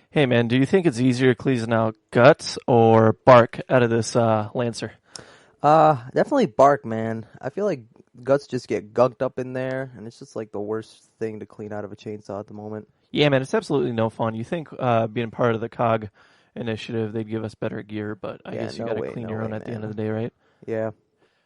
Hey man, do you think it's easier cleansing out guts or bark out of this Lancer? Definitely bark, man. I feel like guts just get gunked up in there, and it's just like the worst thing to clean out of a chainsaw at the moment. Yeah, man, it's absolutely no fun. You think being part of the COG initiative, they'd give us better gear, but I Yeah, guess you got to clean no your way, own at the end of the man. day, right? Yeah.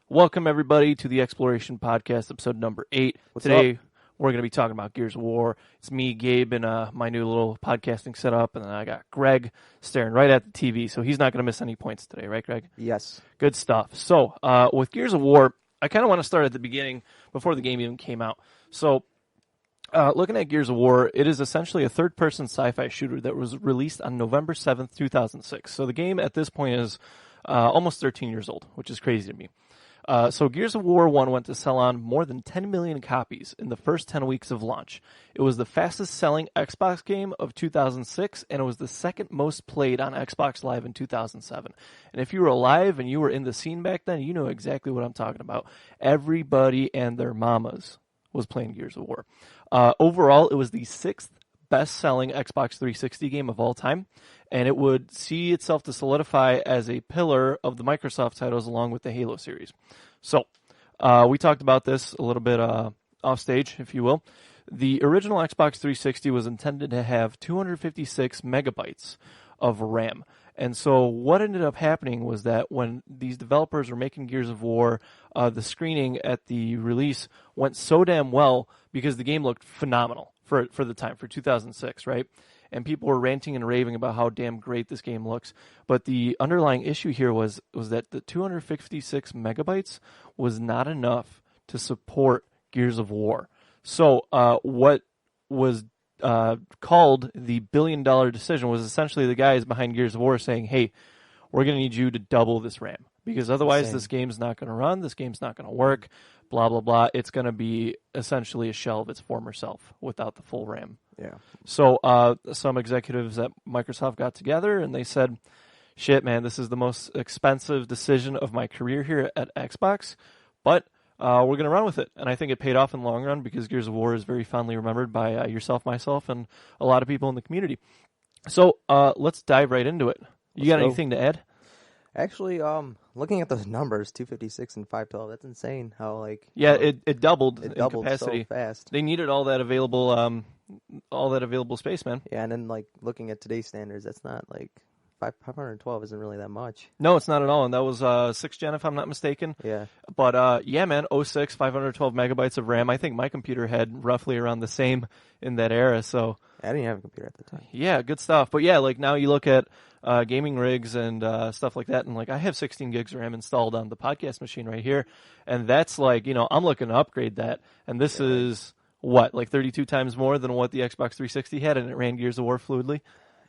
Welcome everybody to the expLOREation podcast, episode number 8. What's up? Today we're going to be talking about Gears of War. It's me, Gabe, and my new little podcasting setup, and then I got Greg staring right at the TV, so he's not going to miss any points today, right, Greg? Yes. Good stuff. So, with Gears of War, I kind of want to start at the beginning before the game even came out. So, looking at Gears of War, it is essentially a third-person sci-fi shooter that was released on November 7th, 2006. So the game at this point is almost 13 years old, which is crazy to me. So Gears of War 1 went to sell on more than 10 million copies in the first 10 weeks of launch. It was the fastest-selling Xbox game of 2006, and it was the second most played on Xbox Live in 2007. And if you were alive and you were in the scene back then, you know exactly what I'm talking about. Everybody and their mamas was playing Gears of War. Overall, it was the sixth best-selling Xbox 360 game of all time, and it would see itself to solidify as a pillar of the Microsoft titles along with the Halo series. So, we talked about this a little bit off stage, if you will. The original Xbox 360 was intended to have 256 megabytes of RAM. And so what ended up happening was that when these developers were making Gears of War, the screening at the release went so damn well because the game looked phenomenal for the time, for 2006, right? And people were ranting and raving about how damn great this game looks. But the underlying issue here was that the 256 megabytes was not enough to support Gears of War. So what was called the billion-dollar decision was essentially the guys behind Gears of War saying, hey, we're going to need you to double this RAM because otherwise Insane. this game's not going to run, this game's not going to work, blah, blah, blah. It's going to be essentially a shell of its former self without the full RAM. Yeah. So some executives at Microsoft got together and they said, shit, man, this is the most expensive decision of my career here at Xbox, but we're going to run with it. And I think it paid off in the long run because Gears of War is very fondly remembered by yourself, myself, and a lot of people in the community. So let's dive right into it. You got anything to add? Actually, looking at those numbers, 256 and 512, that's insane. How Yeah, it doubled it in doubled capacity. so fast. They needed all that available space, man. Yeah, and then looking at today's standards, that's not 512 isn't really that much. No, it's not at all, and that was 6th gen if I'm not mistaken. Yeah. But yeah, man, 06, 512 megabytes of RAM. I think my computer had roughly around the same in that era. So I didn't have a computer at the time. yeah, good stuff. But yeah, now you look at gaming rigs and stuff like that, and I have 16 gigs of RAM installed on the podcast machine right here, and that's I'm looking to upgrade that, and this is what 32 times more than what the Xbox 360 had, and it ran Gears of War fluidly.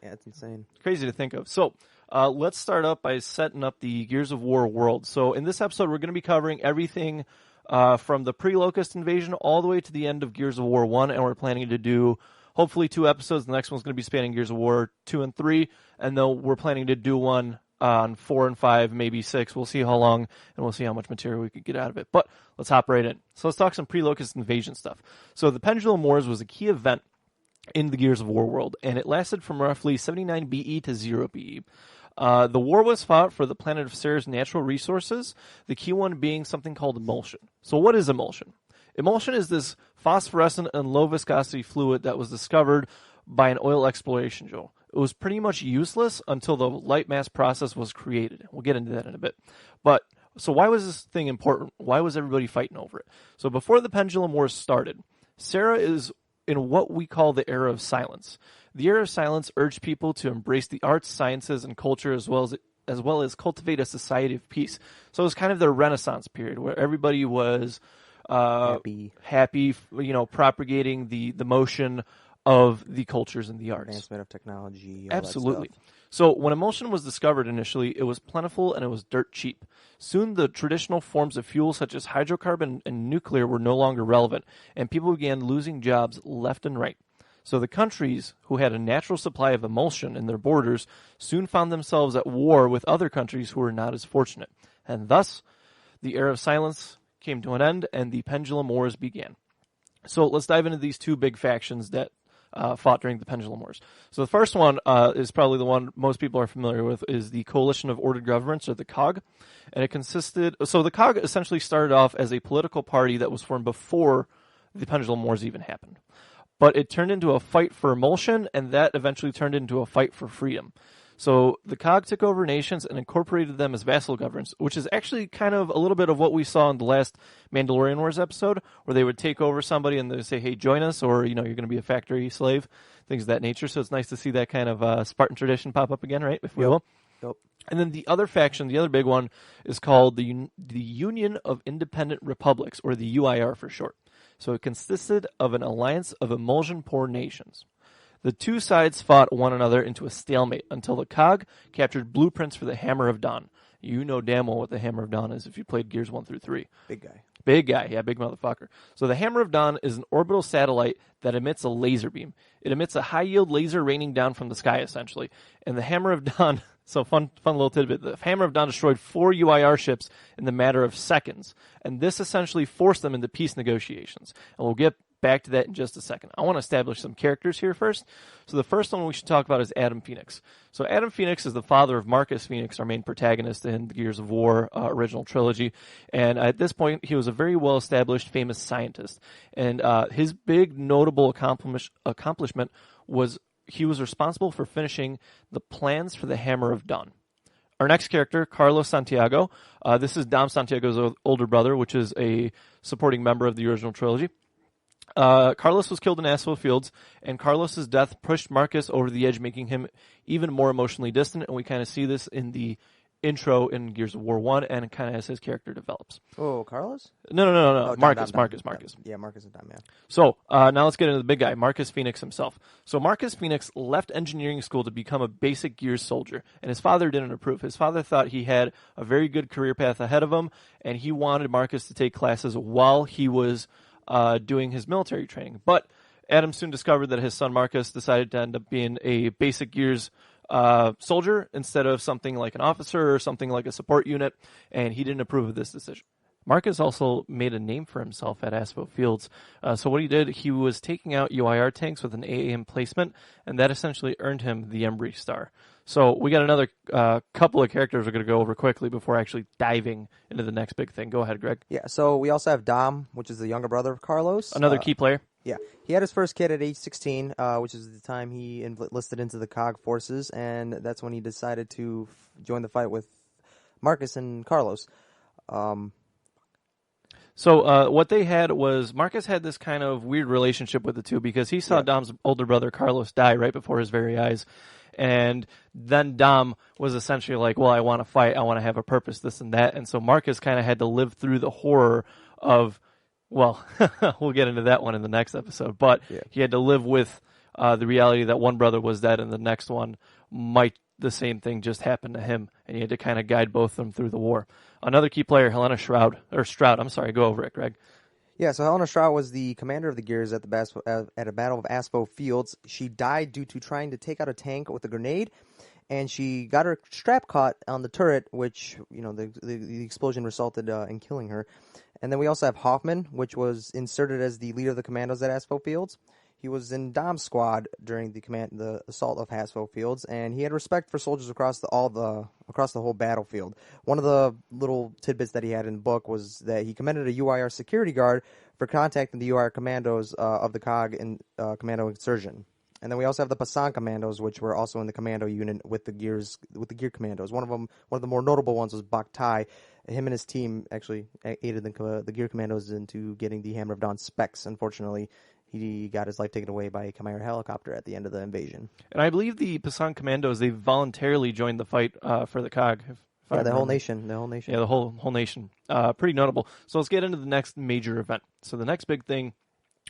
Yeah, it's insane. Crazy to think of. So let's start up by setting up the Gears of War world. So in this episode, we're going to be covering everything from the pre-Locust invasion all the way to the end of Gears of War 1, and we're planning to do hopefully 2 episodes. The next one's going to be spanning Gears of War 2 and 3, and then we're planning to do one on 4 and 5, maybe 6. We'll see how long, and we'll see how much material we could get out of it. But let's hop right in. So let's talk some pre-Locust invasion stuff. So the Pendulum Wars was a key event in the Gears of War world, and it lasted from roughly 79 BE to 0 BE. The war was fought for the planet of Ceres' natural resources, the key one being something called imulsion. So what is imulsion? Emulsion is this phosphorescent and low viscosity fluid that was discovered by an oil exploration drill. It was pretty much useless until the light mass process was created. We'll get into that in a bit. But so why was this thing important? Why was everybody fighting over it? So before the Pendulum Wars started, Sarah is in what we call the era of silence. The era of silence urged people to embrace the arts, sciences, and culture as well as cultivate a society of peace. So it was kind of the Renaissance period where everybody was happy, propagating the motion of the cultures and the arts. Advancement of technology. All Absolutely. That stuff. So when emulsion was discovered initially, it was plentiful and it was dirt cheap. Soon the traditional forms of fuel such as hydrocarbon and nuclear were no longer relevant, and people began losing jobs left and right. So the countries who had a natural supply of emulsion in their borders soon found themselves at war with other countries who were not as fortunate. And thus, the era of silence came to an end and the Pendulum Wars began. So let's dive into these two big factions that fought during the Pendulum Wars. So the first one is probably the one most people are familiar with, is the Coalition of Ordered Governments, or the COG. And it consisted, so the COG essentially started off as a political party that was formed before the Pendulum Wars even happened. But it turned into a fight for emulsion, and that eventually turned into a fight for freedom. So the COG took over nations and incorporated them as vassal governments, which is actually kind of a little bit of what we saw in the last Mandalorian Wars episode, where they would take over somebody and they would say, hey, join us, or, you're going to be a factory slave, things of that nature. So it's nice to see that kind of Spartan tradition pop up again, right, if we will. Yep. And then the other faction, the other big one, is called the Union of Independent Republics, or the UIR for short. So it consisted of an alliance of emulsion-poor nations. The two sides fought one another into a stalemate until the COG captured blueprints for the Hammer of Dawn. You know damn well what the Hammer of Dawn is if you played Gears 1 through 3. Big guy. Big guy, yeah, big motherfucker. So the Hammer of Dawn is an orbital satellite that emits a laser beam. It emits a high-yield laser raining down from the sky, essentially. And the Hammer of Dawn, so fun little tidbit, the Hammer of Dawn destroyed 4 UIR ships in the matter of seconds. And this essentially forced them into peace negotiations. And we'll get back to that in just a second. I want to establish some characters here first. So the first one we should talk about is Adam Fenix. So Adam Fenix is the father of Marcus Fenix, our main protagonist in the Gears of War original trilogy. And at this point, he was a very well-established, famous scientist. And his big notable accomplishment was he was responsible for finishing the plans for the Hammer of Dawn. Our next character, Carlos Santiago. This is Dom Santiago's older brother, which is a supporting member of the original trilogy. Carlos was killed in Asphalt Fields, and Carlos's death pushed Marcus over the edge, making him even more emotionally distant, and we kind of see this in the intro in Gears of War 1, and kind of as his character develops. Oh, Carlos? No. Oh, Marcus. Yeah, Marcus and Dom, yeah. So, now let's get into the big guy, Marcus Fenix himself. So Marcus Fenix left engineering school to become a basic Gears soldier, and his father didn't approve. His father thought he had a very good career path ahead of him, and he wanted Marcus to take classes while he was doing his military training. But Adam soon discovered that his son Marcus decided to end up being a basic Gears soldier instead of something like an officer or something like a support unit, and he didn't approve of this decision. Marcus also made a name for himself at Asphalt Fields. So what he did, he was taking out UIR tanks with an AA emplacement, and that essentially earned him the Embry Star. So we got another couple of characters we're going to go over quickly before actually diving into the next big thing. Go ahead, Greg. Yeah, so we also have Dom, which is the younger brother of Carlos. Another key player. Yeah, he had his first kid at age 16, which is the time he enlisted into the COG forces, and that's when he decided to join the fight with Marcus and Carlos. So what they had was Marcus had this kind of weird relationship with the two because he saw Dom's older brother Carlos die right before his very eyes. And then Dom was essentially like, well, I want to fight. I want to have a purpose, this and that. And so Marcus kind of had to live through the horror of, well, we'll get into that one in the next episode. But he had to live with the reality that one brother was dead and the next one might the same thing just happen to him. And he had to kind of guide both of them through the war. Another key player, Helena Stroud. I'm sorry, go over it, Greg. Yeah, so Helena Stroud was the commander of the Gears at a battle of Asphalt Fields. She died due to trying to take out a tank with a grenade, and she got her strap caught on the turret, which, the explosion resulted in killing her. And then we also have Hoffman, which was inserted as the leader of the commandos at Asphalt Fields. He was in Dom's squad during the assault of Asphalt Fields, and he had respect for soldiers across the whole battlefield. One of the little tidbits that he had in the book was that he commended a UIR security guard for contacting the UIR commandos of the COG and commando insurgent. And then we also have the Pasan commandos, which were also in the commando unit with the Gear commandos. One of the more notable ones was Bak Tai. Him and his team actually aided the Gear commandos into getting the Hammer of Dawn specs. Unfortunately, he got his life taken away by a Chimera helicopter at the end of the invasion. And I believe the Pasan commandos, they voluntarily joined the fight for the COG. The whole nation. Yeah, the whole nation. Pretty notable. So let's get into the next major event. So the next big thing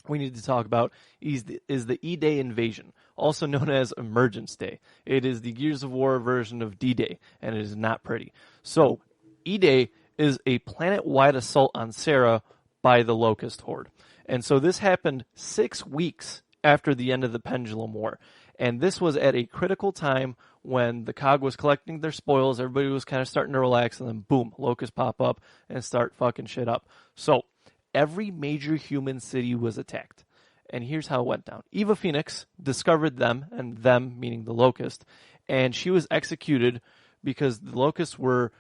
we need to talk about is the EDay invasion, also known as Emergence Day. It is the Gears of War version of D-Day, and it is not pretty. So EDay is a planet-wide assault on Sarah by the Locust Horde. And so this happened 6 weeks after the end of the Pendulum War. And this was at a critical time when the COG was collecting their spoils, everybody was kind of starting to relax, and then boom, locusts pop up and start fucking shit up. So every major human city was attacked. And here's how it went down. Eva Phoenix discovered them, and them meaning the Locust, and she was executed because the Locusts were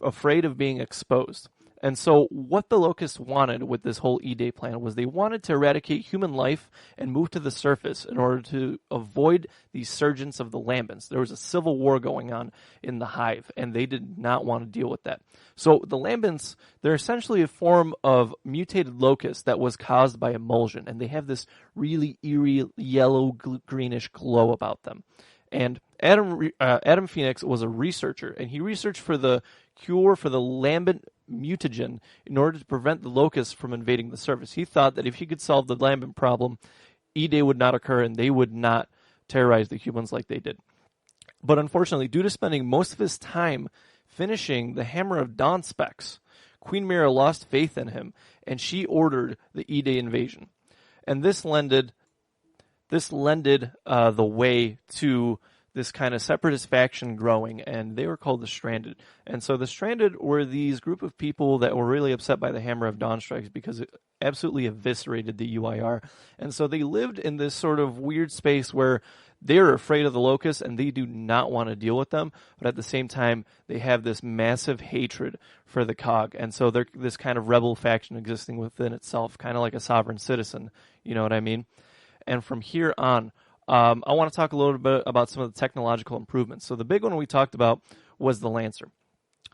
afraid of being exposed. And so what the Locusts wanted with this whole EDay plan was they wanted to eradicate human life and move to the surface in order to avoid the surgence of the Lambents. There was a civil war going on in the hive, and they did not want to deal with that. So the Lambents, they're essentially a form of mutated locust that was caused by imulsion, and they have this really eerie yellow-greenish glow about them. And Adam Phoenix was a researcher, and he researched for the cure for the lambent mutagen in order to prevent the locusts from invading the surface. He thought that if he could solve the lambent problem, EDay would not occur, and they would not terrorize the humans like they did. But unfortunately, due to spending most of his time finishing the Hammer of Dawn specs, Queen Mira lost faith in him, and she ordered the EDay invasion. And this lended the way to this kind of separatist faction growing, and they were called the Stranded. And so the Stranded were these group of people that were really upset by the Hammer of Dawn strikes because it absolutely eviscerated the UIR. And so they lived in this sort of weird space where they're afraid of the locusts and they do not want to deal with them, but at the same time, they have this massive hatred for the COG. And so they're this kind of rebel faction existing within itself, kind of like a sovereign citizen. You know what I mean? And from here on, I want to talk a little bit about some of the technological improvements. So the big one we talked about was the Lancer.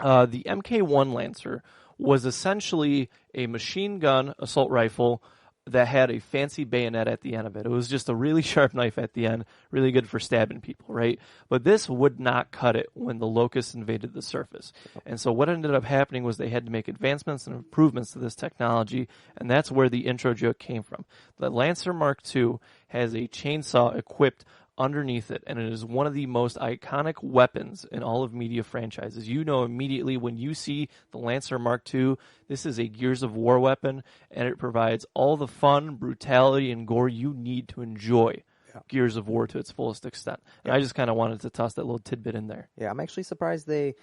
The MK1 Lancer was essentially a machine gun assault rifle that had a fancy bayonet at the end of it. It was just a really sharp knife at the end, really good for stabbing people, right? But this would not cut it when the locusts invaded the surface. And so what ended up happening was they had to make advancements and improvements to this technology, and that's where the intro joke came from. The Lancer Mark II has a chainsaw equipped underneath it, and it is one of the most iconic weapons in all of media franchises. You know immediately when you see the Lancer Mark II, this is a Gears of War weapon, and it provides all the fun, brutality, and gore you need to enjoy Gears of War to its fullest extent. And I just kind of wanted to toss that little tidbit in there. Yeah, I'm actually surprised they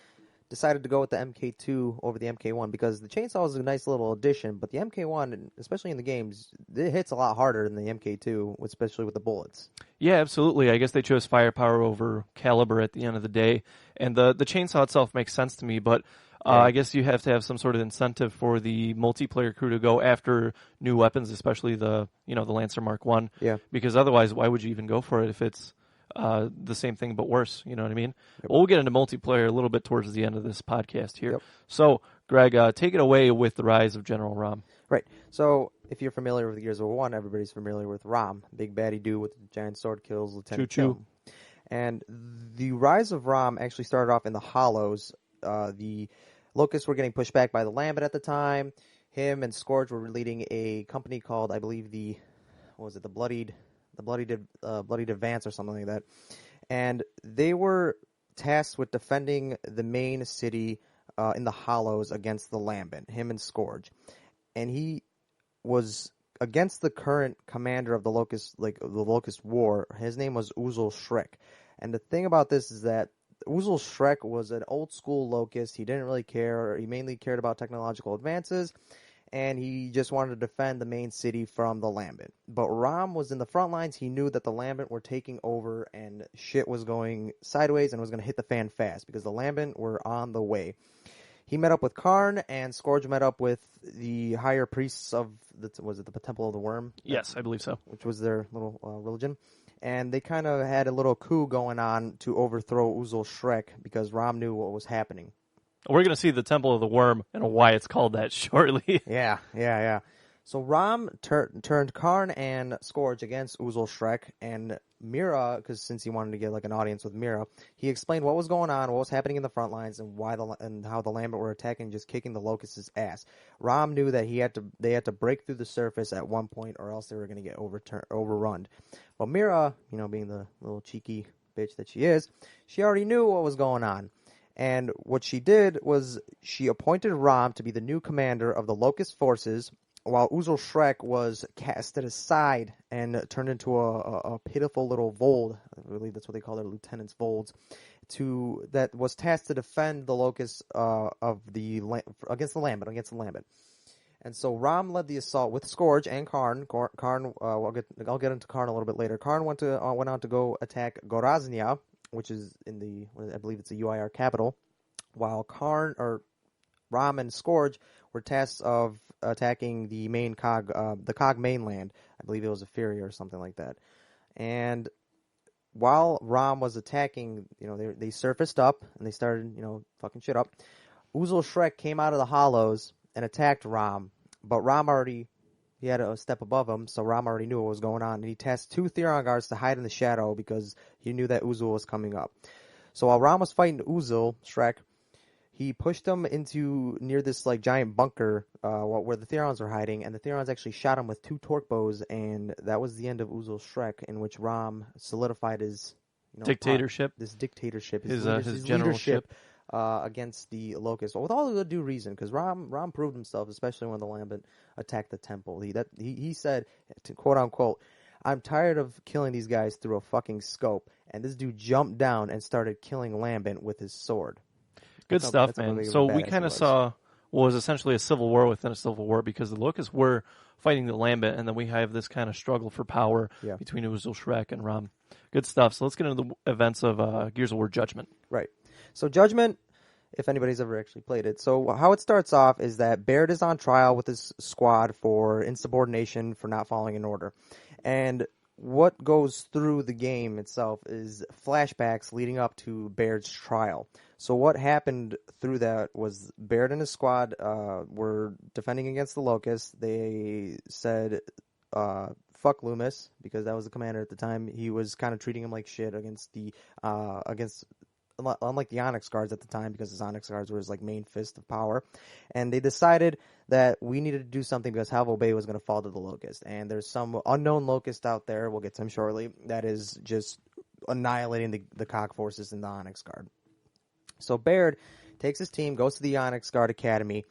decided to go with the MK2 over the MK1 because the chainsaw is a nice little addition, but the MK1, especially in the games, it hits a lot harder than the MK2, especially with the bullets. Yeah, absolutely. I guess they chose firepower over caliber at the end of the day, and the chainsaw itself makes sense to me, but I guess you have to have some sort of incentive for the multiplayer crew to go after new weapons, especially the Lancer Mark I. Yeah. Because otherwise, why would you even go for it if it's the same thing but worse? You know what I mean? Yep. Well, we'll get into multiplayer a little bit towards the end of this podcast here. Yep. So, Greg, take it away with the rise of General Rom. Right. So, if you're familiar with Gears of War 1, everybody's familiar with Rom, big baddie dude with the giant sword kills Lieutenant Choo. And the rise of Rom actually started off in the Hollows. The Locusts were getting pushed back by the Lambent at the time. Him and Scourge were leading a company called, I believe, the Bloodied Advance or something like that. And they were tasked with defending the main city in the Hollows against the Lambent, him and Scourge. And he was against the current commander of the Locust War. His name was Uzul Shrek. And the thing about this is that Uzul Shrek was an old school Locust. He didn't really care. He mainly cared about technological advances, and he just wanted to defend the main city from the Lambent. But Rom was in the front lines. He knew that the Lambent were taking over and shit was going sideways and was going to hit the fan fast because the Lambent were on the way. He met up with Karn, and Scourge met up with the higher priests of the Temple of the Worm? Yes, I believe so. Which was their little religion. And they kind of had a little coup going on to overthrow Uzul Shrek because Rom knew what was happening. We're going to see the Temple of the Worm and why it's called that shortly. Yeah. So Rom turned Karn and Scourge against Uzul Shrek, and Mira, because since he wanted to get like an audience with Mira, he explained what was going on, what was happening in the front lines, and how the Lambent were attacking, just kicking the Locusts' ass. Rom knew that they had to break through the surface at one point, or else they were going to get overrun. But Mira, being the little cheeky bitch that she is, she already knew what was going on. And what she did was she appointed Rom to be the new commander of the Locust forces, while Uzul Shrek was casted aside and turned into a pitiful little Vold. I believe that's what they call their lieutenants, Volds, that was tasked to defend the Locusts against the Lambent. And so Rom led the assault with Scourge and Karn. Karn, I'll get into Karn a little bit later. Karn went on to go attack Goraznia, which is I believe it's the UIR capital, while Rom and Scourge were tasked of attacking the main COG, the COG mainland. I believe it was Etheria or something like that. And while Rom was attacking, they surfaced up and they started, fucking shit up. Uzul Shrek came out of the hollows and attacked Rom, but he had a step above him, so Rom already knew what was going on, and he tasked 2 Theron guards to hide in the shadow because he knew that Uzul was coming up. So while Rom was fighting Uzul Shrek, he pushed him into near this giant bunker where the Therons were hiding, and the Therons actually shot him with 2 torque bows, and that was the end of Uzul Shrek, in which Rom solidified his dictatorship. His dictatorship, his leadership against the Locusts. Well, with all the due reason, because Rom proved himself, especially when the Lambent attacked the temple. He said, to quote unquote, "I'm tired of killing these guys through a fucking scope," and this dude jumped down and started killing Lambent with his sword. Good stuff, man. So we kind of saw what was essentially a civil war within a civil war, because the Locusts were fighting the Lambent, and then we have this kind of struggle for power between Uzul Shrek and Rom. Good stuff. So let's get into the events of Gears of War Judgment. Right. So Judgment, if anybody's ever actually played it. So how it starts off is that Baird is on trial with his squad for insubordination for not following an order. And what goes through the game itself is flashbacks leading up to Baird's trial. So what happened through that was Baird and his squad were defending against the Locusts. They said, fuck Loomis, because that was the commander at the time. He was kind of treating him like shit against unlike the Onyx Guards at the time, because his Onyx Guards were his main fist of power. And they decided that we needed to do something because Halvo Bay was going to fall to the Locust. And there's some unknown Locust out there, we'll get to him shortly, that is just annihilating the COG forces in the Onyx Guard. So Baird takes his team, goes to the Onyx Guard Academy,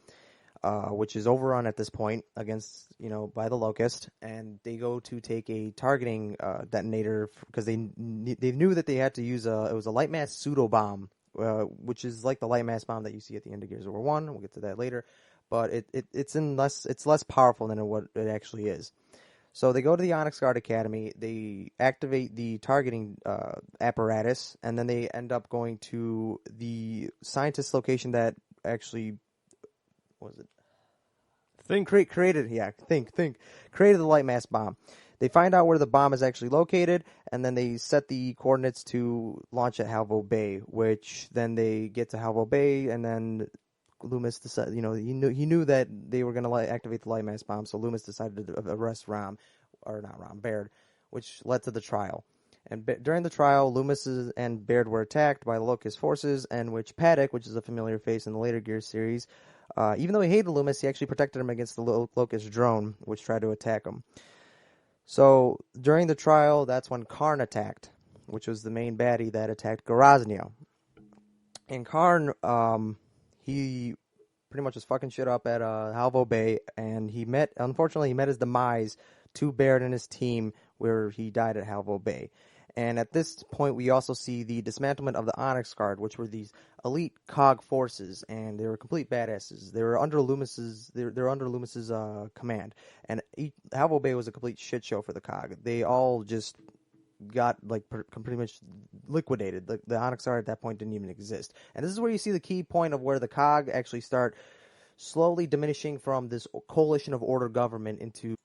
which is overrun at this point by the Locust, and they go to take a targeting detonator because they knew that they had to use it was a light mass pseudo bomb, which is like the light mass bomb that you see at the end of Gears of War 1. We'll get to that later, but it's less powerful than what it actually is. So they go to the Onyx Guard Academy, they activate the targeting apparatus, and then they end up going to the scientist location that actually, what was it? Created the light mass bomb. They find out where the bomb is actually located, and then they set the coordinates to launch at Halvo Bay, which then they get to Halvo Bay, and then Loomis decided, he knew that they were going to activate the light mass bomb, so Loomis decided to arrest Baird, which led to the trial. And during the trial, Loomis and Baird were attacked by the Locust forces, and which Paddock, which is a familiar face in the later Gears series, even though he hated Loomis, he actually protected him against the Locust drone, which tried to attack him. So during the trial, that's when Karn attacked, which was the main baddie that attacked Goraznia. And Karn, he pretty much was fucking shit up at Halvo Bay, and unfortunately he met his demise to Baird and his team, where he died at Halvo Bay. And at this point, we also see the dismantlement of the Onyx Guard, which were these elite COG forces, and they were complete badasses. They were under Loomis's command, and Halvo Bay was a complete shit show for the COG. They all just got pretty much liquidated. The Onyx Guard at that point didn't even exist. And this is where you see the key point of where the COG actually start slowly diminishing from this coalition of order government into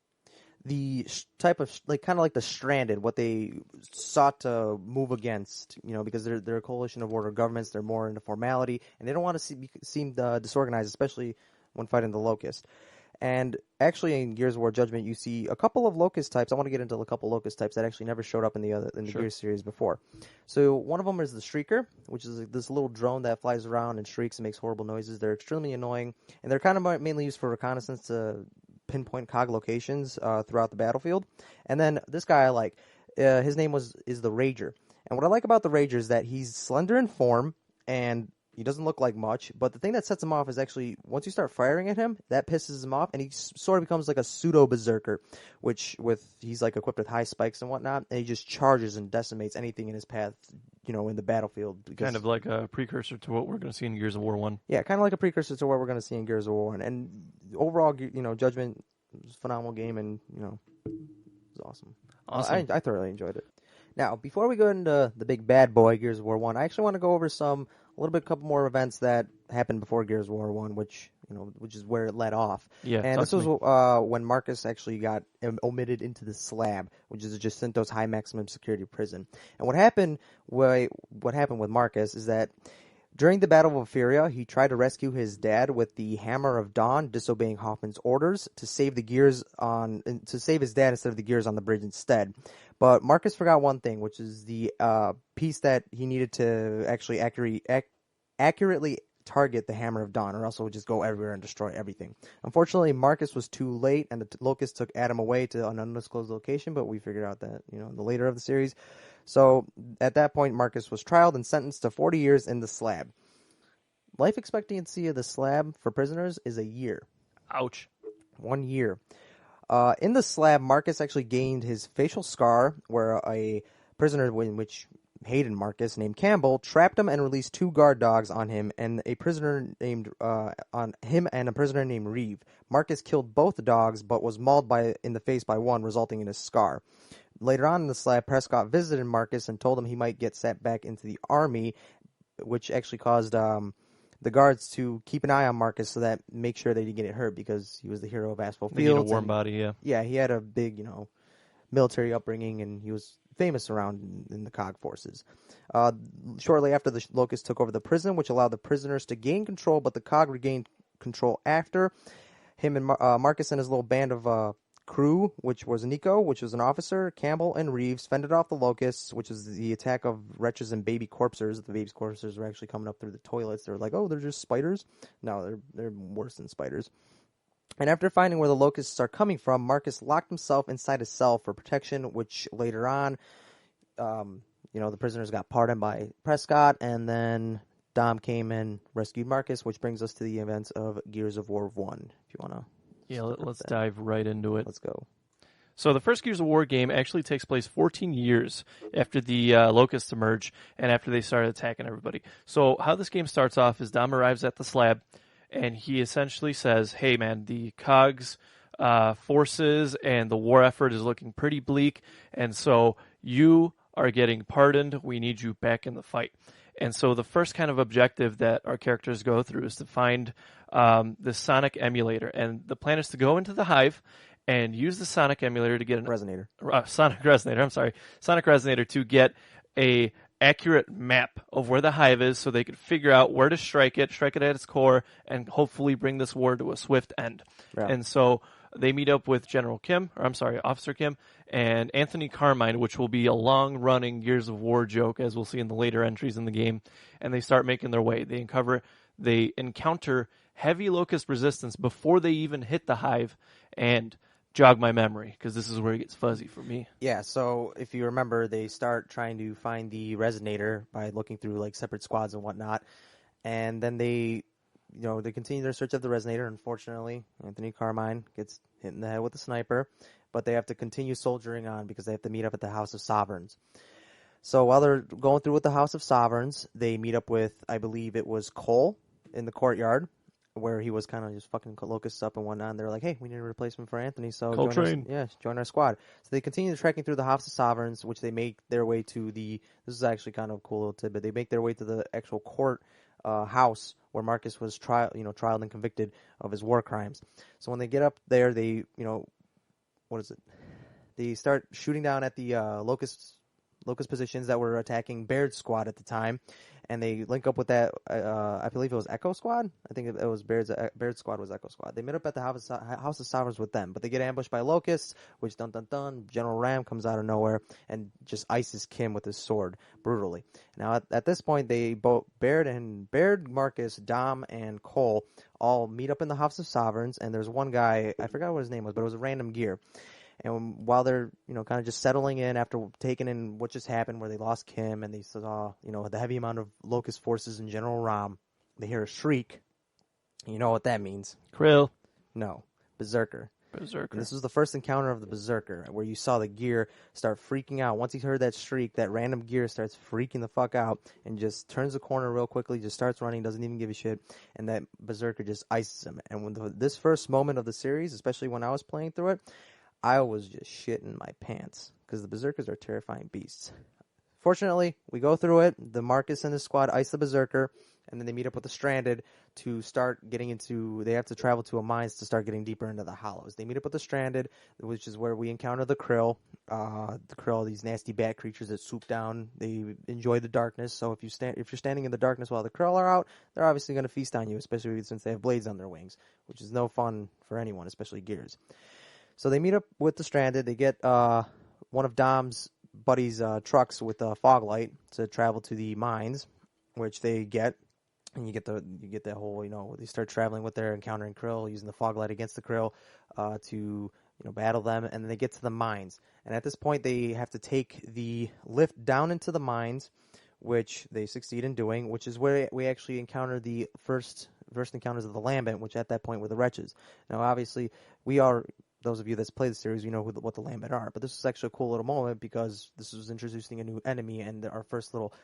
the type of kind of like the stranded, what they sought to move against, because they're a coalition of order governments. They're more into formality, and they don't want to seem disorganized, especially when fighting the Locust. And actually, in Gears of War Judgment, you see a couple of Locust types. I want to get into a couple Locust types that actually never showed up in the Gears series before. So one of them is the Shrieker, which is this little drone that flies around and shrieks and makes horrible noises. They're extremely annoying, and they're kind of mainly used for reconnaissance to pinpoint COG locations throughout the battlefield. And then this guy I like, his name is the Rager. And what I like about the Rager is that he's slender in form, and He doesn't look like much, but the thing that sets him off is actually once you start firing at him, that pisses him off, and he sort of becomes like a pseudo berserker, he's like equipped with high spikes and whatnot, and he just charges and decimates anything in his path, in the battlefield. Kind of like a precursor to what we're going to see in Gears of War 1. Yeah, kind of like a precursor to what we're going to see in Gears of War 1. And overall, Judgment was a phenomenal game, and it was awesome. Awesome. I thoroughly enjoyed it. Now, before we go into the big bad boy Gears of War 1, I actually want to go over a couple more events that happened before Gears of War 1, which is where it led off. Yeah, and this was when Marcus actually got omitted into the Slab, which is Jacinto's high maximum security prison. And what happened with Marcus is that during the Battle of Opheria, he tried to rescue his dad with the Hammer of Dawn, disobeying Hoffman's orders to save his dad instead of the gears on the bridge instead. But Marcus forgot one thing, which is the piece that he needed to actually accurately target the Hammer of Dawn, or else it would just go everywhere and destroy everything. Unfortunately, Marcus was too late, and the Locust took Adam away to an undisclosed location, but we figured out that, in the later of the series. So, at that point, Marcus was trialed and sentenced to 40 years in the Slab. Life expectancy of the Slab for prisoners is a year. Ouch. 1 year. In the Slab, Marcus actually gained his facial scar, where a prisoner, which hated Marcus, named Campbell, trapped him and released 2 guard dogs on him, and a prisoner named Reeve. Marcus killed both dogs, but was mauled in the face by one, resulting in a scar. Later on in the Slab, Prescott visited Marcus and told him he might get sent back into the army, which actually caused the guards to keep an eye on Marcus so that make sure they didn't get hurt, because he was the hero of Asphalt They Fields. need a warm body, yeah. Yeah, he had a big, military upbringing, and he was famous around in the COG forces. Shortly after, the Locust took over the prison, which allowed the prisoners to gain control, but the COG regained control after. Him and Marcus and his little band of crew, which was Nico, which was an officer, Campbell, and Reeves, fended off the Locusts, which is the attack of wretches and baby corpses. The baby corpses were actually coming up through the toilets. They were like, oh, they're just spiders? No, they're worse than spiders. And after finding where the Locusts are coming from, Marcus locked himself inside a cell for protection, which later on, the prisoners got pardoned by Prescott, and then Dom came and rescued Marcus, which brings us to the events of Gears of War 1, if you want to. Yeah, let's dive right into it. Let's go. So the first Gears of War game actually takes place 14 years after the Locusts emerge and after they started attacking everybody. So how this game starts off is Dom arrives at the Slab, and he essentially says, hey man, the COG's forces and the war effort is looking pretty bleak, and so you are getting pardoned. We need you back in the fight. And so the first kind of objective that our characters go through is to find the Sonic emulator. And the plan is to go into the Hive and use the Sonic emulator to get Sonic Resonator to get a accurate map of where the Hive is, so they could figure out where to strike it at its core, and hopefully bring this war to a swift end. Yeah. And so they meet up with Officer Kim and Anthony Carmine, which will be a long-running Gears of War joke, as we'll see in the later entries in the game. And they start making their way. They encounter heavy Locust resistance before they even hit the Hive, and jog my memory, because this is where it gets fuzzy for me. Yeah, so if you remember, they start trying to find the Resonator by looking through like separate squads and whatnot, and then they continue their search of the Resonator. Unfortunately, Anthony Carmine gets hit in the head with a sniper, but they have to continue soldiering on because they have to meet up at the House of Sovereigns. So while they're going through with the House of Sovereigns, they meet up with, I believe it was Cole in the courtyard, where he was kind of just fucking Locusts up and whatnot. And they're like, hey, we need a replacement for Anthony, so join our squad. So they continue trekking through the House of Sovereigns, which they make their way to this is actually kind of a cool little tidbit, they make their way to the actual court house where Marcus was trialed and convicted of his war crimes. So when they get up there, they, they start shooting down at the Locust positions that were attacking Baird's squad at the time, and they link up with that, I believe it was Echo Squad? I think it was Baird's squad was Echo Squad. They met up at the House of Sovereigns with them, but they get ambushed by Locusts, which General Ram comes out of nowhere and just ices Kim with his sword brutally. Now at this point, they both Baird, Marcus, Dom, and Cole all meet up in the House of Sovereigns, and there's one guy, I forgot what his name was, but it was a random gear. And while they're, kind of just settling in after taking in what just happened where they lost Kim and they saw, the heavy amount of Locust forces in General Rom, they hear a shriek. You know what that means. Krill. No. Berserker. Berserker. And this was the first encounter of the Berserker, where you saw the gear start freaking out. Once he heard that shriek, that random gear starts freaking the fuck out and just turns the corner real quickly, just starts running, doesn't even give a shit, and that Berserker just ices him. And when this first moment of the series, especially when I was playing through it, I was just shitting my pants, because the Berserkers are terrifying beasts. Fortunately, we go through it. The Marcus and his squad ice the Berserker, and then they meet up with the Stranded to start getting into... They have to travel to a mines to start getting deeper into the Hollows. They meet up with the Stranded, which is where we encounter the Krill. The Krill, these nasty bat creatures that swoop down. They enjoy the darkness, so if you're standing in the darkness while the Krill are out, they're obviously going to feast on you, especially since they have blades on their wings, which is no fun for anyone, especially Gears. So they meet up with the Stranded. They get one of Dom's buddy's trucks with a fog light to travel to the mines, which they get. And you get that whole, they start traveling with their encountering Krill, using the fog light against the Krill to battle them, and then they get to the mines. And at this point, they have to take the lift down into the mines, which they succeed in doing, which is where we actually encounter the first encounters of the Lambent, which at that point were the Wretches. Now, obviously, those of you that's played the series, what the Lambent are. But this is actually a cool little moment because this was introducing a new enemy and our first little,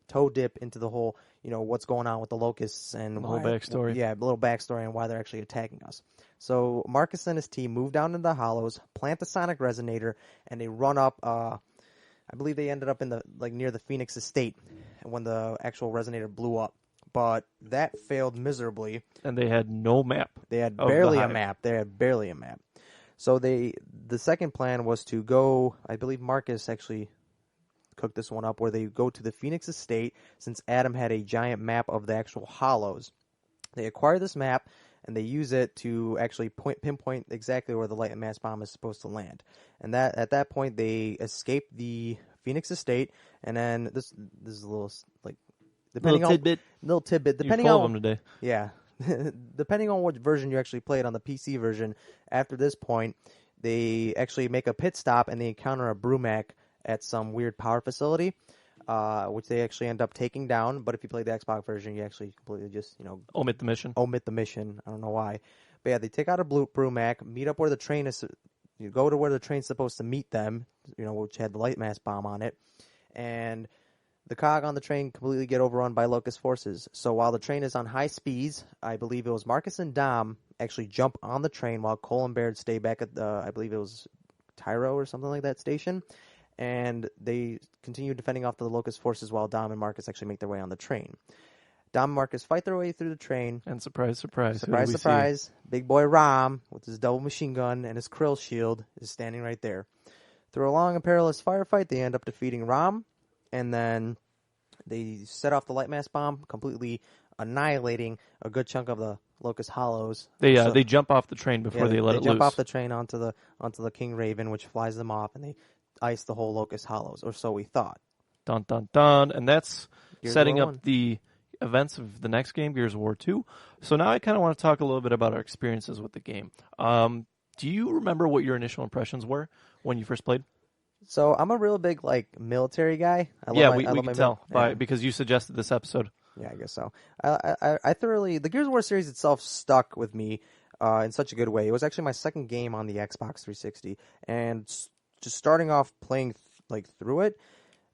toe dip into the whole, what's going on with the Locusts and a little backstory. Yeah, a little backstory on why they're actually attacking us. So Marcus and his team move down into the Hollows, plant the Sonic Resonator, and they run up. I believe they ended up in near the Fenix estate when the actual Resonator blew up. But that failed miserably. And they had no map. They had barely a map. So the second plan was to go, I believe Marcus actually cooked this one up, where they go to the Phoenix estate, since Adam had a giant map of the actual Hollows. They acquire this map, and they use it to actually pinpoint exactly where the light and mass bomb is supposed to land. And at that point, they escape the Phoenix estate, and then this is a little, Little tidbit. Depending You're full on of them today. Yeah. Depending on what version you actually played on the PC version, after this point, they actually make a pit stop and they encounter a Brumac at some weird power facility, which they actually end up taking down. But if you play the Xbox version, you actually completely just, omit the mission. I don't know why. But yeah, they take out a Brumac, meet up where the train is. You go to where the train's supposed to meet them, which had the light mass bomb on it. And the COG on the train completely get overrun by Locust forces. So while the train is on high speeds, I believe it was Marcus and Dom actually jump on the train while Cole and Baird stay back at I believe it was Tyro or something like that station. And they continue defending off the Locust forces while Dom and Marcus actually make their way on the train. Dom and Marcus fight their way through the train. And surprise, surprise. Surprise. Big boy Rom, with his double machine gun and his Krill shield, is standing right there. Through a long and perilous firefight, they end up defeating Rom. And then they set off the light mass bomb, completely annihilating a good chunk of the Locust Hollows. They jump off the train before they let it loose. They jump off the train onto the King Raven, which flies them off, and they ice the whole Locust Hollows, or so we thought. Dun, dun, dun. And that's Gears setting of War up 1. the events of the next game, Gears of War 2. So now I kind of want to talk a little bit about our experiences with the game. Do you remember what your initial impressions were when you first played? So I'm a real big military guy. We can tell because you suggested this episode. Yeah, I guess so. I thoroughly, the Gears of War series itself stuck with me in such a good way. It was actually my second game on the Xbox 360, and just starting off playing through it,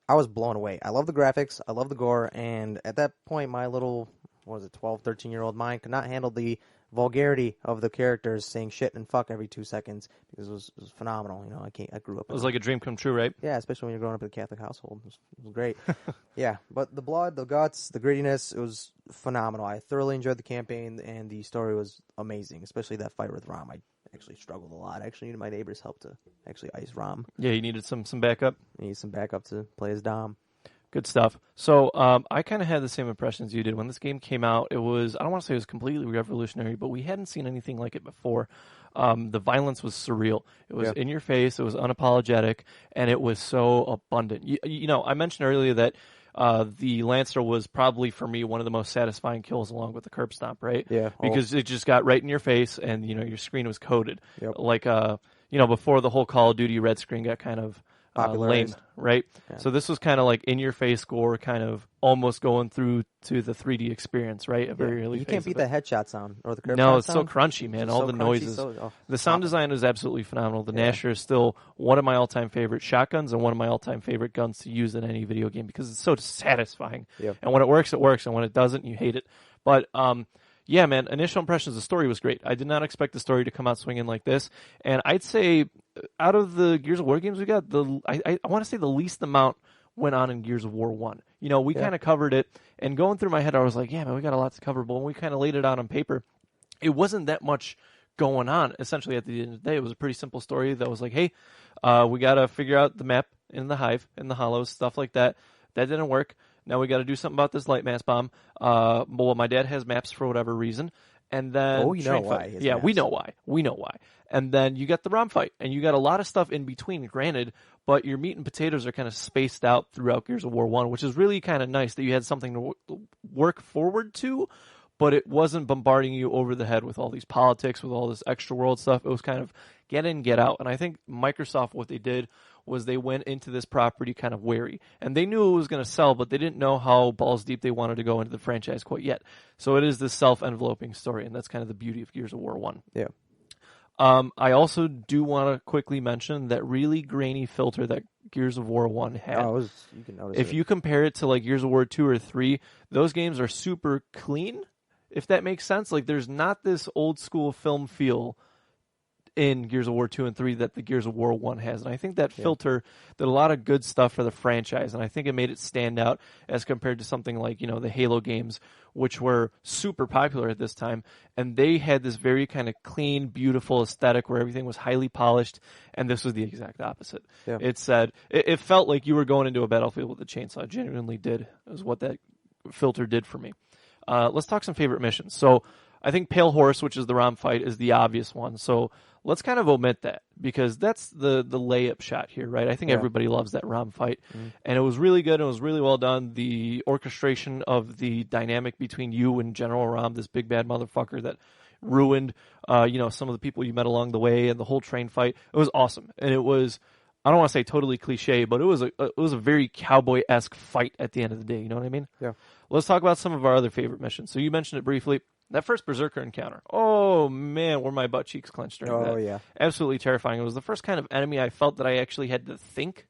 I was blown away. I love the graphics, I love the gore, and at that point, my little 12, 13-year-old mind could not handle the vulgarity of the characters saying shit and fuck every 2 seconds, because it was phenomenal. I grew up. It was like a dream come true, right? Yeah, especially when you're growing up in a Catholic household. It was great. Yeah, but the blood, the guts, the grittiness, it was phenomenal. I thoroughly enjoyed the campaign, and the story was amazing, especially that fight with Rom. I actually struggled a lot. I actually needed my neighbor's help to actually ice Rom. Yeah, you needed some backup? I needed some backup to play as Dom. Good stuff. So I kind of had the same impressions you did. When this game came out, it was, I don't want to say it was completely revolutionary, but we hadn't seen anything like it before. The violence was surreal. It was in your face. It was unapologetic, and it was so abundant. I mentioned earlier that the Lancer was probably, for me, one of the most satisfying kills along with the curb stomp, right? Yeah. Because it just got right in your face, and, your screen was coated. Yep. Like, before the whole Call of Duty red screen got kind of lame, Popularized. right? Yeah. So this was kind of like in-your-face gore, kind of almost going through to the 3D experience, right? A very early You phase can't beat of the headshot sound or the curve No, shot it's so sound. crunchy, man. It's All so the crunchy, noises. The sound design is absolutely phenomenal. The Nasher is still one of my all-time favorite shotguns and one of my all-time favorite guns to use in any video game because it's so satisfying. Yeah. And when it works, it works, and when it doesn't, you hate it. But yeah, man, initial impressions, the story was great. I did not expect the story to come out swinging like this. And I'd say out of the Gears of War games we got, I want to say the least amount went on in Gears of War 1. We kind of covered it, and going through my head, I was like, yeah, man, we got a lot to cover. But when we kind of laid it out on paper, it wasn't that much going on. Essentially, at the end of the day, it was a pretty simple story that was like, hey, we got to figure out the map in the Hive, in the Hollows, stuff like that. That didn't work. Now we got to do something about this light mass bomb. Well, my dad has maps for whatever reason. And then you know why. Yeah, we know why. We know why. And then you got the ROM fight, and you got a lot of stuff in between, granted, but your meat and potatoes are kind of spaced out throughout Gears of War 1, which is really kind of nice that you had something to work forward to, but it wasn't bombarding you over the head with all these politics, with all this extra world stuff. It was kind of get in, get out. And I think Microsoft, what they did was they went into this property kind of wary. And they knew it was going to sell, but they didn't know how balls deep they wanted to go into the franchise quite yet. So it is this self-enveloping story, and that's kind of the beauty of Gears of War 1. Yeah. I also do want to quickly mention that really grainy filter that Gears of War 1 had. You can notice if you compare it to like Gears of War 2 or 3, those games are super clean, if that makes sense. Like there's not this old school film feel in Gears of War 2 and 3 that the Gears of War 1 has. And I think that filter did a lot of good stuff for the franchise, and I think it made it stand out as compared to something like, the Halo games, which were super popular at this time, and they had this very kind of clean, beautiful aesthetic where everything was highly polished, and this was the exact opposite. Yeah. It felt like you were going into a battlefield with a chainsaw. It genuinely did. It was what that filter did for me. Let's talk some favorite missions. So I think Pale Horse, which is the ROM fight, is the obvious one. So let's kind of omit that because that's the layup shot here, right? I think everybody loves that ROM fight. And it was really good. It was really well done. The orchestration of the dynamic between you and General Rom, this big bad motherfucker that ruined, some of the people you met along the way, and the whole train fight. It was awesome. And it was, I don't want to say totally cliche, but it was a very cowboy-esque fight at the end of the day. You know what I mean? Yeah. Let's talk about some of our other favorite missions. So you mentioned it briefly. That first Berserker encounter. Oh, man, were my butt cheeks clenched during that. Oh, yeah. Absolutely terrifying. It was the first kind of enemy I felt that I actually had to think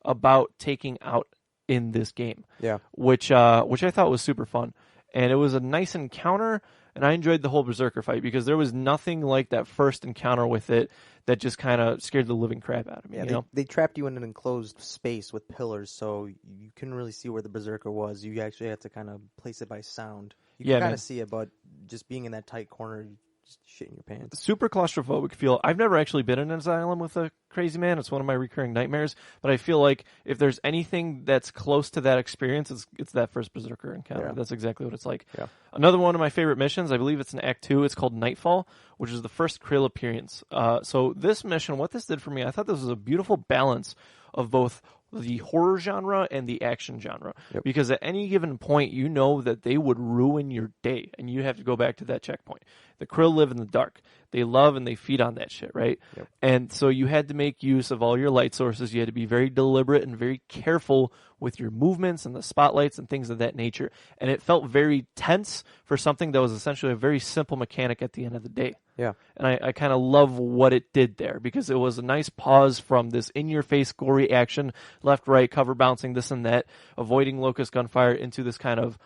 about taking out in this game. Yeah. Which I thought was super fun. And it was a nice encounter, and I enjoyed the whole Berserker fight because there was nothing like that first encounter with it that just kind of scared the living crap out of me. Yeah, they trapped you in an enclosed space with pillars, so you couldn't really see where the Berserker was. You actually had to kind of place it by sound. You can kind of see it, but just being in that tight corner, you just shit in your pants. Super claustrophobic feel. I've never actually been in an asylum with a crazy man. It's one of my recurring nightmares. But I feel like if there's anything that's close to that experience, it's that first Berserker encounter. Yeah. That's exactly what it's like. Yeah. Another one of my favorite missions, I believe it's in Act 2. It's called Nightfall, which is the first Krill appearance. So this mission, what this did for me, I thought this was a beautiful balance of both the horror genre and the action genre. Yep. Because at any given point, you know that they would ruin your day, and you have to go back to that checkpoint. The Krill live in the dark. They love and they feed on that shit, right? Yep. And so you had to make use of all your light sources. You had to be very deliberate and very careful with your movements and the spotlights and things of that nature. And it felt very tense for something that was essentially a very simple mechanic at the end of the day. Yeah. And I kind of love what it did there because it was a nice pause from this in-your-face gory action, left, right, cover bouncing, this and that, avoiding locust gunfire into this kind of,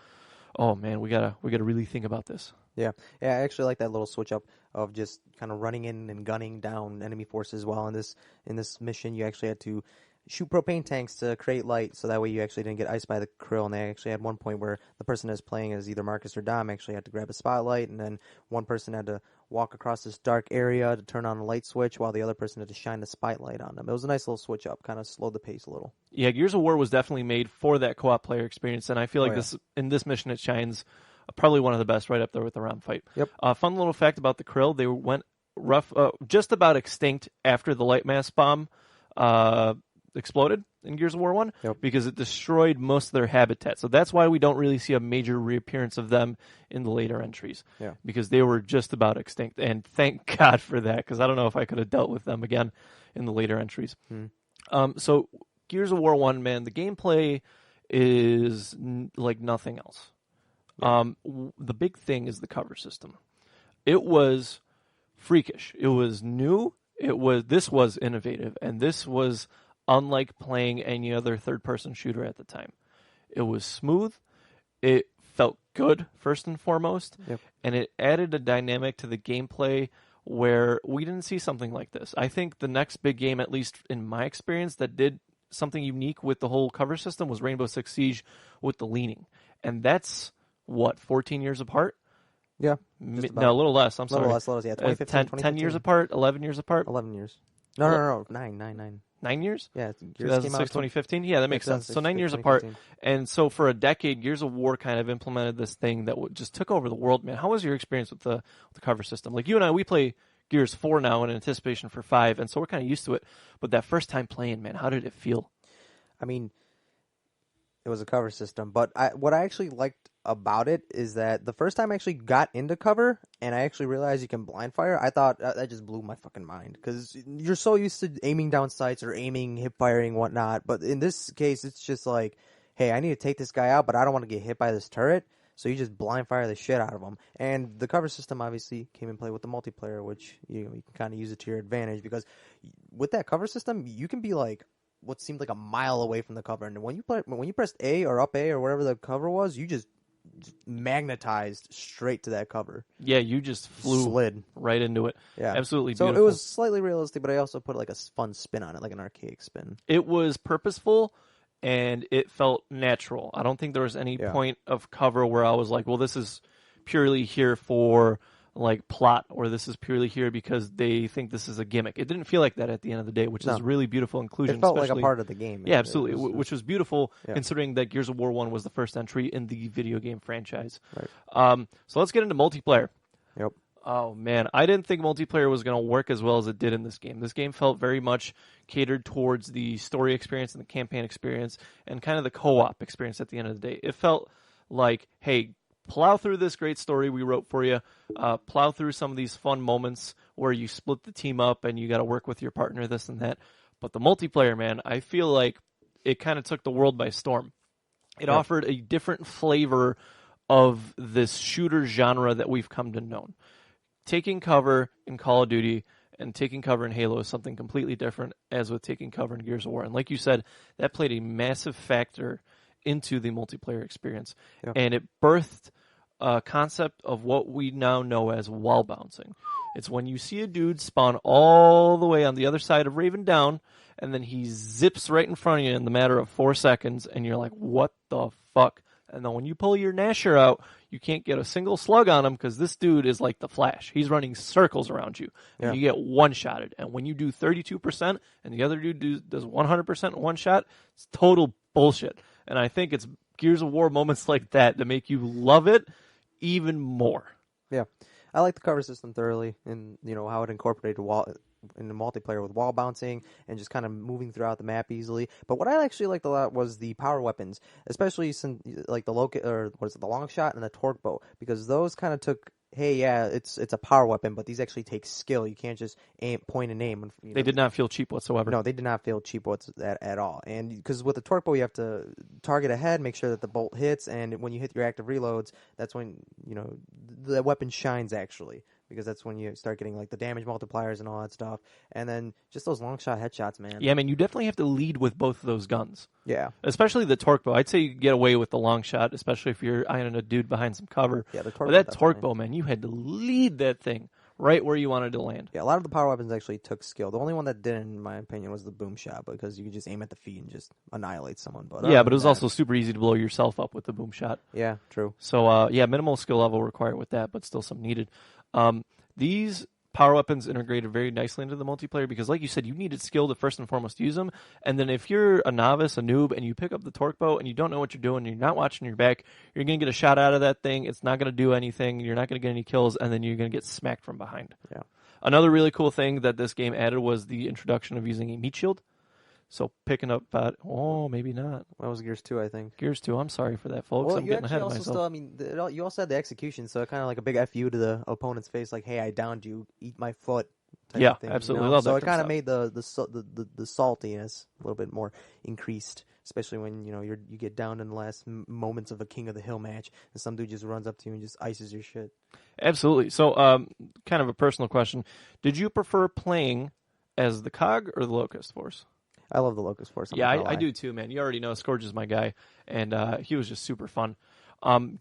oh man, we gotta really think about this. Yeah. I actually like that little switch up of just kind of running in and gunning down enemy forces. While in this mission, you actually had to shoot propane tanks to create light, so that way you actually didn't get iced by the Krill. And they actually had one point where the person that's playing as either Marcus or Dom actually had to grab a spotlight, and then one person had to walk across this dark area to turn on a light switch, while the other person had to shine the spotlight on them. It was a nice little switch up, kind of slowed the pace a little. Yeah, Gears of War was definitely made for that co-op player experience, and I feel like in this mission it shines probably one of the best, right up there with the ROM fight. Yep. Fun little fact about the Krill, they went just about extinct after the light mass bomb exploded in Gears of War 1 Yep. because it destroyed most of their habitat. So that's why we don't really see a major reappearance of them in the later entries. Yeah. Because they were just about extinct. And thank God for that, because I don't know if I could have dealt with them again in the later entries. So Gears of War 1, man, the gameplay is like nothing else. The big thing is the cover system. It was freakish. It was new. This was innovative, and this was unlike playing any other third-person shooter at the time. It was smooth. It felt good, first and foremost, and it added a dynamic to the gameplay where we didn't see something like this. I think the next big game, at least in my experience, that did something unique with the whole cover system was Rainbow Six Siege with the leaning. And that's, 14 years apart? Yeah. No, a little less. I'm sorry. A little less, yeah. 2015, 10 years apart? 11 years apart? 11 years. No. 9. 9 years? Yeah. Gears 2006, came out 2015? Yeah, that makes sense. So 9 years apart. And so for a decade, Gears of War kind of implemented this thing that just took over the world, man. How was your experience with the cover system? Like you and I, we play Gears 4 now in anticipation for 5, and so we're kind of used to it. But that first time playing, man, how did it feel? I mean, it was a cover system, but what I actually liked about it is that the first time I actually got into cover and I actually realized you can blind fire, I thought that just blew my fucking mind, because you're so used to aiming down sights or aiming, hip firing, whatnot. But in this case, it's just like, hey, I need to take this guy out, but I don't want to get hit by this turret. So you just blind fire the shit out of them. And the cover system obviously came in play with the multiplayer, which you can kind of use it to your advantage, because with that cover system, you can be like what seemed like a mile away from the cover, and when you pressed A or up A or whatever the cover was, you just magnetized straight to that cover. Yeah, you just slid right into it. Yeah, absolutely so beautiful. It was slightly realistic, but I also put like a fun spin on it, like an archaic spin. It was purposeful, and it felt natural. I don't think there was any point of cover where I was like, well, this is purely here for like plot, or this is purely here because they think this is a gimmick. It didn't feel like that at the end of the day, which is really beautiful inclusion. It felt like a part of the game. Yeah, absolutely, which was beautiful considering that Gears of War 1 was the first entry in the video game franchise. Right. So let's get into multiplayer. Yep. Oh, man, I didn't think multiplayer was going to work as well as it did in this game. This game felt very much catered towards the story experience and the campaign experience and kind of the co-op experience at the end of the day. It felt like, hey, plow through this great story we wrote for you, plow through some of these fun moments where you split the team up and you got to work with your partner, this and that. But the multiplayer, man, I feel like it kind of took the world by storm. It offered a different flavor of this shooter genre that we've come to know. Taking cover in Call of Duty and taking cover in Halo is something completely different as with taking cover in Gears of War. And like you said, that played a massive factor into the multiplayer experience. And it birthed a concept of what we now know as wall bouncing. It's when you see a dude spawn all the way on the other side of Raven Down, and then he zips right in front of you in the matter of 4 seconds, and you're like, what the fuck? And then when you pull your Nasher out, you can't get a single slug on him because this dude is like the Flash. He's running circles around you, and you get one-shotted. And when you do 32% and the other dude does 100% in one shot, it's total bullshit. And I think it's Gears of War moments like that make you love it even more. Yeah. I like the cover system thoroughly, and how it incorporated in the multiplayer with wall bouncing and just kind of moving throughout the map easily. But what I actually liked a lot was the power weapons, especially since like the long shot and the torque bow, because those kind of took, hey, yeah, it's a power weapon, but these actually take skill. You can't just point and aim. They did not feel cheap whatsoever. No, they did not feel cheap at all. And because with the torque bow, you have to target ahead, make sure that the bolt hits, and when you hit your active reloads, that's when the weapon shines actually. Because that's when you start getting like the damage multipliers and all that stuff. And then just those long shot headshots, man. Yeah, I mean, you definitely have to lead with both of those guns. Yeah. Especially the torque bow. I'd say you get away with the long shot, especially if you're eyeing a dude behind some cover. Yeah, the torque bow. But that torque bow, man, you had to lead that thing right where you wanted to land. Yeah, a lot of the power weapons actually took skill. The only one that didn't, in my opinion, was the boom shot, because you could just aim at the feet and just annihilate someone. But yeah, but it was also super easy to blow yourself up with the boom shot. Yeah, true. So, minimal skill level required with that, but still some needed. These power weapons integrated very nicely into the multiplayer because, like you said, you needed skill to first and foremost use them. And then if you're a novice, a noob, and you pick up the torque bow and you don't know what you're doing, and you're not watching your back, you're going to get a shot out of that thing. It's not going to do anything. You're not going to get any kills, and then you're going to get smacked from behind. Yeah. Another really cool thing that this game added was the introduction of using a meat shield. So picking up, maybe not. That was Gears 2, I think. Gears 2, I'm sorry for that, folks. Well, I'm you getting actually ahead of also myself. still, I mean, you also had the execution, so kind of like a big FU to the opponent's face, like, hey, I downed you, eat my foot. Type Yeah, of thing, absolutely. You know? Love So that it kind of stuff. made the saltiness a little bit more increased, especially when you get down in the last moments of a King of the Hill match, and some dude just runs up to you and just ices your shit. Absolutely. So, kind of a personal question: did you prefer playing as the COG or the Locust Force? I love the Locust Force. Yeah, I do too, man. You already know Scourge is my guy, and he was just super fun.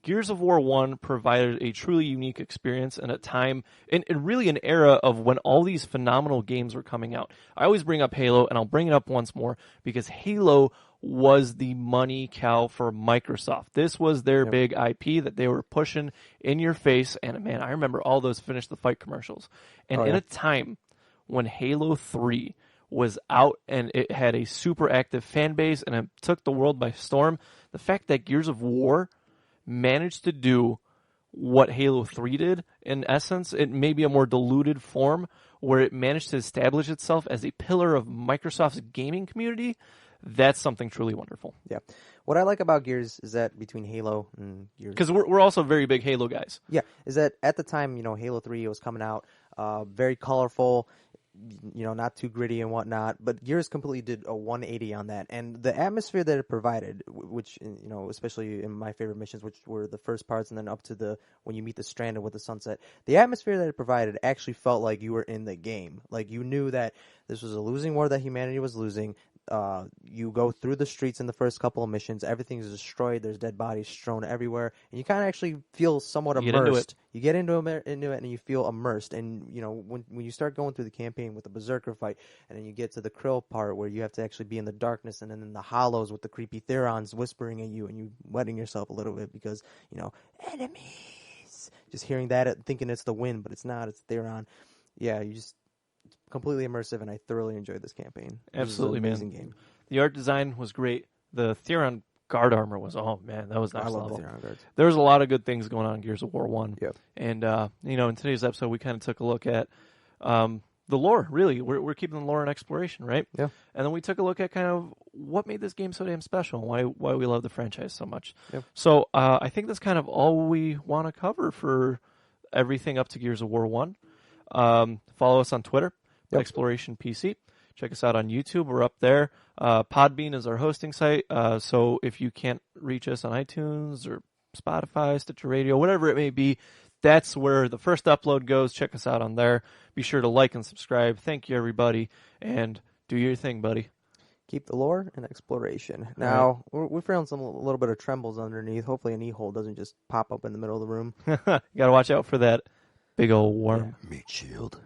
Gears of War 1 provided a truly unique experience in a time, and really an era of when all these phenomenal games were coming out. I always bring up Halo, and I'll bring it up once more, because Halo was the money cow for Microsoft. This was their big IP that they were pushing in your face, and man, I remember all those Finish the Fight commercials. And in a time when Halo 3 was out and it had a super active fan base and it took the world by storm, the fact that Gears of War managed to do what Halo 3 did, in essence, it may be a more diluted form, where it managed to establish itself as a pillar of Microsoft's gaming community, that's something truly wonderful. Yeah. What I like about Gears is that between Halo and Gears... Because we're also very big Halo guys. Yeah, is that at the time, Halo 3 was coming out, very colorful, not too gritty and whatnot, but Gears completely did a 180 on that. And the atmosphere that it provided, which, especially in my favorite missions, which were the first parts and then up to when you meet the Stranded with the sunset, the atmosphere that it provided actually felt like you were in the game. Like, you knew that this was a losing war that humanity was losing. You go through the streets in the first couple of missions, everything is destroyed, there's dead bodies strewn everywhere, and you kind of actually feel somewhat immersed. You get into it and you feel immersed. And when you start going through the campaign with the Berserker fight, and then you get to the Krill part where you have to actually be in the darkness, and then in the hollows with the creepy Therons whispering at you, and you wetting yourself a little bit because enemies, just hearing that, thinking it's the wind, but it's not, it's Theron. Yeah, you just completely immersive, and I thoroughly enjoyed this campaign. Absolutely, man. Amazing game. The art design was great. The Theron guard armor was, that was next I love level. the Theron guards. There was a lot of good things going on in Gears of War 1. Yep. And, in today's episode, we kind of took a look at the lore, really. We're keeping the lore and exploration, right? Yeah. And then we took a look at kind of what made this game so damn special, why we love the franchise so much. Yep. So I think that's kind of all we want to cover for everything up to Gears of War 1. Follow us on Twitter. expLOREation PC. Check us out on YouTube. We're up there. Podbean is our hosting site. So if you can't reach us on iTunes or Spotify, Stitcher Radio, whatever it may be, that's where the first upload goes. Check us out on there. Be sure to like and subscribe. Thank you, everybody. And do your thing, buddy. Keep the lore and exploration. Now, we're feeling a little bit of trembles underneath. Hopefully an e-hole doesn't just pop up in the middle of the room. You got to watch out for that big old worm. Meat shield.